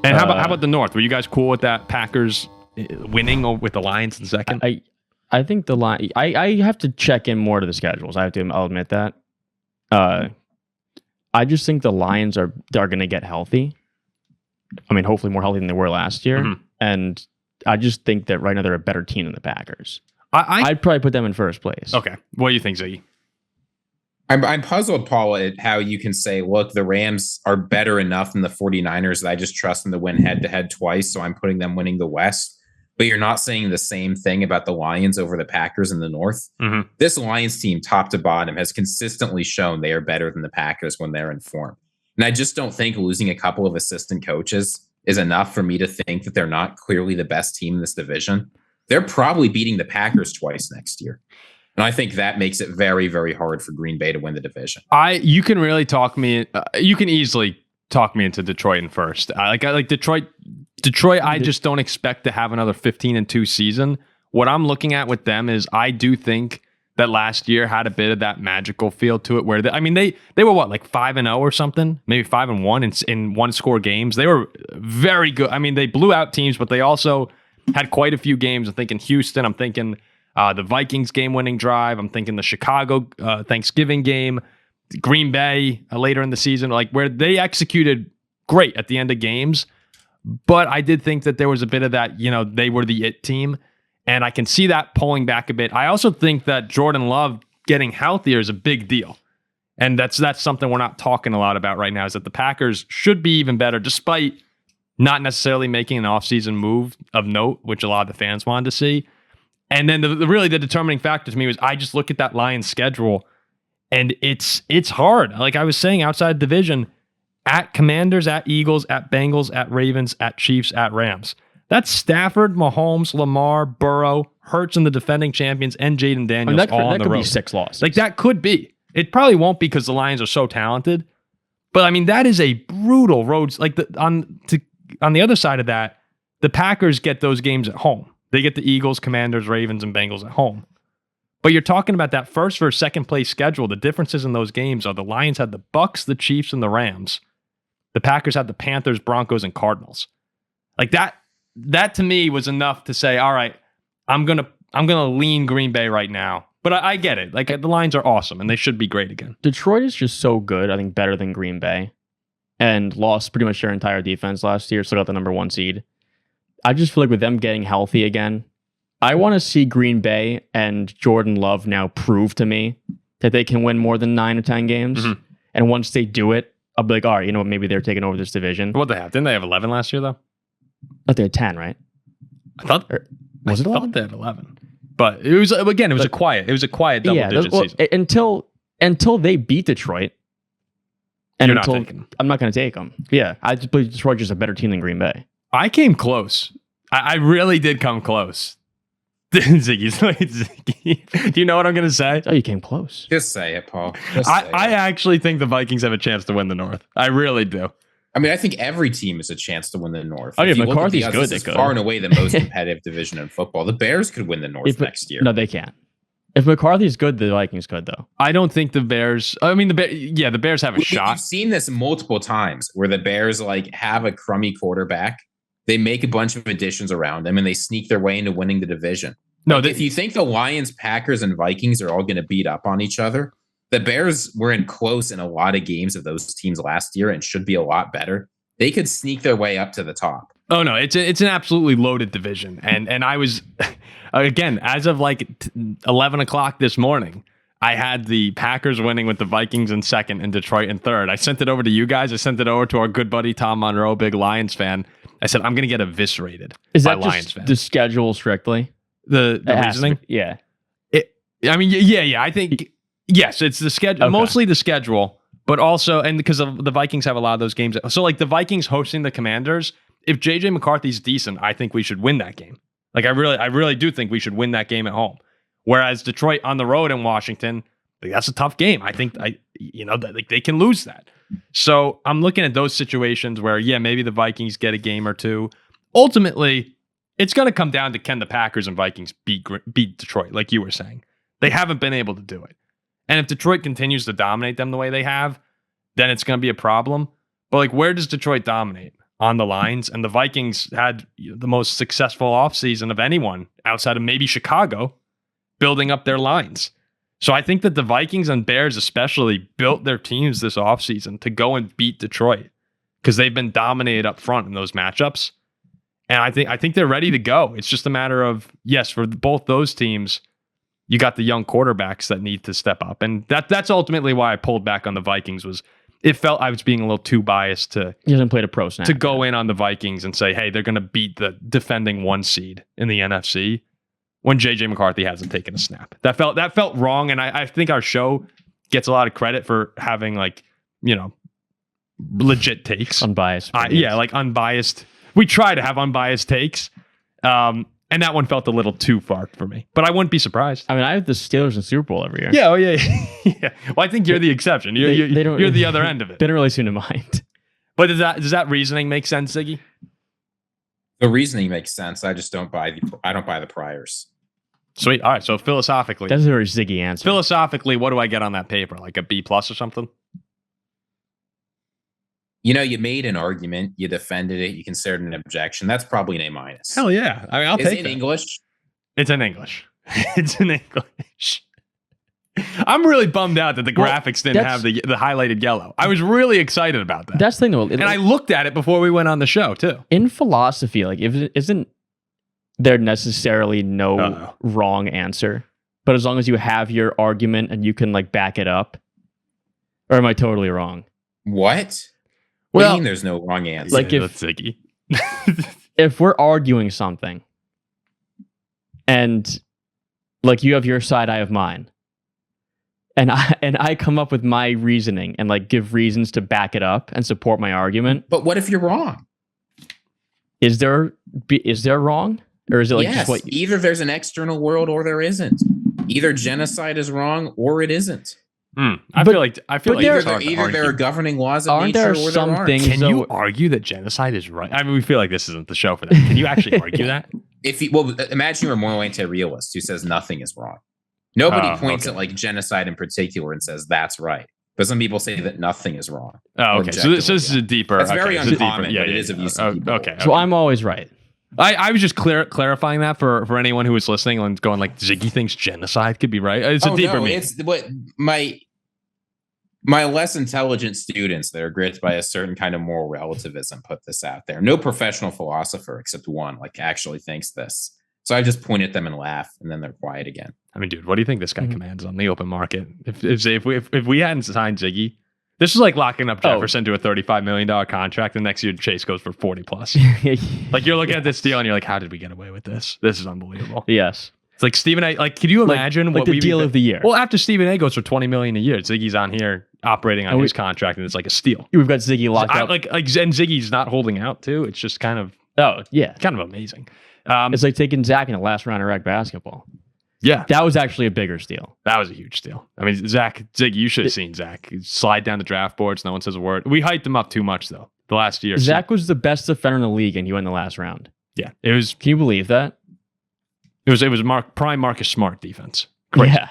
And how about the North? Were you guys cool with that Packers winning with the Lions in second? I think the line. I have to check in more to the schedules. I'll admit that. I just think the Lions are going to get healthy. I mean, hopefully more healthy than they were last year. Mm-hmm. And I just think that right now they're a better team than the Packers. I'd probably put them in first place. Okay. What do you think, Ziggy? I'm puzzled, Paul, at how you can say, look, the Rams are better enough than the 49ers that I just trust them to win head-to-head twice, so I'm putting them winning the West. But you're not saying the same thing about the Lions over the Packers in the North. Mm-hmm. This Lions team, top to bottom, has consistently shown they are better than the Packers when they're in form. And I just don't think losing a couple of assistant coaches is enough for me to think that they're not clearly the best team in this division. They're probably beating the Packers twice next year. And I think that makes it very, very hard for Green Bay to win the division. You can really talk me. You can easily talk me into Detroit in first. I like Detroit. Detroit, I just don't expect to have another 15-2 season. What I'm looking at with them is I do think that last year had a bit of that magical feel to it where they were what, like 5-0 or something, maybe 5-1 in one score games. They were very good. I mean, they blew out teams, but they also had quite a few games. I'm thinking Houston. I'm thinking the Vikings game-winning drive. I'm thinking the Chicago Thanksgiving game, Green Bay later in the season, like where they executed great at the end of games. But I did think that there was a bit of that, they were the it team. And I can see that pulling back a bit. I also think that Jordan Love getting healthier is a big deal. And that's something we're not talking a lot about right now, is that the Packers should be even better, despite not necessarily making an offseason move of note, which a lot of the fans wanted to see. And then the determining factor to me was I just look at that Lions schedule, and it's hard. Like I was saying, outside division, at Commanders, at Eagles, at Bengals, at Ravens, at Chiefs, at Rams. That's Stafford, Mahomes, Lamar, Burrow, Hurts, and the defending champions, and Jaden Daniels all on the road. That could be 6 losses. Like that could be. It probably won't because the Lions are so talented. But I mean, that is a brutal road. Like on the other side of that, the Packers get those games at home. They get the Eagles, Commanders, Ravens, and Bengals at home. But you're talking about that first versus second place schedule. The differences in those games are the Lions had the Bucks, the Chiefs, and the Rams. The Packers had the Panthers, Broncos, and Cardinals. Like that to me was enough to say, all right, I'm gonna lean Green Bay right now. But I get it. Like the Lions are awesome and they should be great again. Detroit is just so good. I think better than Green Bay, and lost pretty much their entire defense last year. Still got the number 1 seed. I just feel like with them getting healthy again, I want to see Green Bay and Jordan Love now prove to me that they can win more than 9 or 10 games. Mm-hmm. And once they do it, I'll be like, all right, you know what? Maybe they're taking over this division. What they have? Didn't they have 11 last year though? I thought they had 10, right? I thought it 11? Thought they had 11. But it was a quiet double digit season. Until they beat Detroit. And You're not taking them. I'm not going to take them. Yeah, I just believe Detroit's just a better team than Green Bay. I came close. I really did come close. Ziggy. Do you know what I'm going to say? Oh, you came close. Just say it, Paul. I actually think the Vikings have a chance to win the North. I really do. I mean, I think every team has a chance to win the North. Oh, yeah, McCarthy's good. This is far and away the most competitive division in football. The Bears could win the North next year. No, they can't. If McCarthy's good, the Vikings could, though. I don't think the Bears... I mean, the Bears have a shot. You've seen this multiple times where the Bears have a crummy quarterback. They make a bunch of additions around them, and they sneak their way into winning the division. No, if you think the Lions, Packers, and Vikings are all going to beat up on each other, the Bears were in close in a lot of games of those teams last year and should be a lot better. They could sneak their way up to the top. Oh, no, it's an absolutely loaded division. And I was, again, as of 11 o'clock this morning, I had the Packers winning with the Vikings in second and Detroit in third. I sent it over to you guys. I sent it over to our good buddy Tom Monroe, big Lions fan. I said, I'm going to get eviscerated by Lions fans. The schedule strictly? The reasoning? Yeah. Yeah. I think, yes, it's the schedule, mostly the schedule, but also, and because the Vikings have a lot of those games. So the Vikings hosting the Commanders, if JJ McCarthy's decent, I think we should win that game. I really do think we should win that game at home. Whereas Detroit on the road in Washington, that's a tough game. I think they can lose that. So I'm looking at those situations where, maybe the Vikings get a game or two. Ultimately, it's going to come down to can the Packers and Vikings beat Detroit, like you were saying. They haven't been able to do it. And if Detroit continues to dominate them the way they have, then it's going to be a problem. But where does Detroit dominate? on the lines, and the Vikings had the most successful offseason of anyone outside of maybe Chicago building up their lines. So I think that the Vikings and Bears especially built their teams this offseason to go and beat Detroit because they've been dominated up front in those matchups. And I think they're ready to go. It's just a matter of, yes, for both those teams, you got the young quarterbacks that need to step up. And that's ultimately why I pulled back on the Vikings. Was it felt I was being a little too biased he hasn't played a pro snap to go in on the Vikings and say, hey, they're going to beat the defending 1 seed in the NFC when JJ McCarthy hasn't taken a snap. That felt wrong. And I think our show gets a lot of credit for having legit takes. Unbiased. Unbiased. We try to have unbiased takes. And that one felt a little too far for me. But I wouldn't be surprised. I mean, I have the Steelers in Super Bowl every year. Yeah, yeah. Well, I think you're the exception. You're the other end of it. They don't really seem to mind. But does that reasoning make sense, Ziggy? The reasoning makes sense. I just don't buy the priors. Sweet. All right. So philosophically, that's a very Ziggy answer. Philosophically, what do I get on that paper? Like a B+ or something? You made an argument, you defended it, you considered an objection. That's probably an A-. Hell yeah. I mean, I'll take it. Is it in English? It's in English. It's in English. I'm really bummed out that the graphics didn't have the highlighted yellow. I was really excited about that. That's the thing, though. And I looked at it before we went on the show, too. In philosophy, isn't there necessarily no wrong answer? But as long as you have your argument and you can back it up, or am I totally wrong? What? What do you mean there's no wrong answer? That's Ziggy. If we're arguing something and you have your side, I have mine, and I come up with my reasoning and give reasons to back it up and support my argument. But what if you're wrong? Is there wrong? Or is it yes, just either there's an external world or there isn't. Either genocide is wrong or it isn't. I feel like either there are govening laws of nature or there aren't. Can you argue that genocide is right? I mean, we feel like this isn't the show for that. Can you actually argue that? Imagine you're a moral anti-realist who says nothing is wrong. Nobody points at genocide in particular and says that's right. But some people say that nothing is wrong. Oh, okay. So this is a deeper. That's very uncommon, but it is of use. Okay. So I'm always right. I was just clarifying that for anyone who was listening and going Ziggy thinks genocide could be right. It's a deeper meaning. It's what my less intelligent students that are gripped by a certain kind of moral relativism put this out there. No professional philosopher except one actually thinks this. So I just point at them and laugh, and then they're quiet again. I mean, dude, what do you think this guy commands on the open market? If we hadn't signed Ziggy, this is like locking up Jefferson to a $35 million contract, and next year Chase goes for 40+. You're looking at this deal, and you're like, how did we get away with this? This is unbelievable. Yes. It's like Stephen A. Can you imagine what the deal of the year? Well, after Stephen A. goes for $20 million a year, Ziggy's on here operating on his contract, and it's like a steal. We've got Ziggy locked up. And Ziggy's not holding out too. It's just kind of kind of amazing. It's like taking Zach in the last round of rec basketball. Yeah, that was actually a bigger steal. That was a huge steal. I mean, Ziggy, you should have seen Zach slide down the draft boards. No one says a word. We hyped him up too much though. The last year, Zach was the best defender in the league, and he went in the last round. Yeah, it was. Can you believe that? It was prime Marcus Smart defense. Great. Yeah.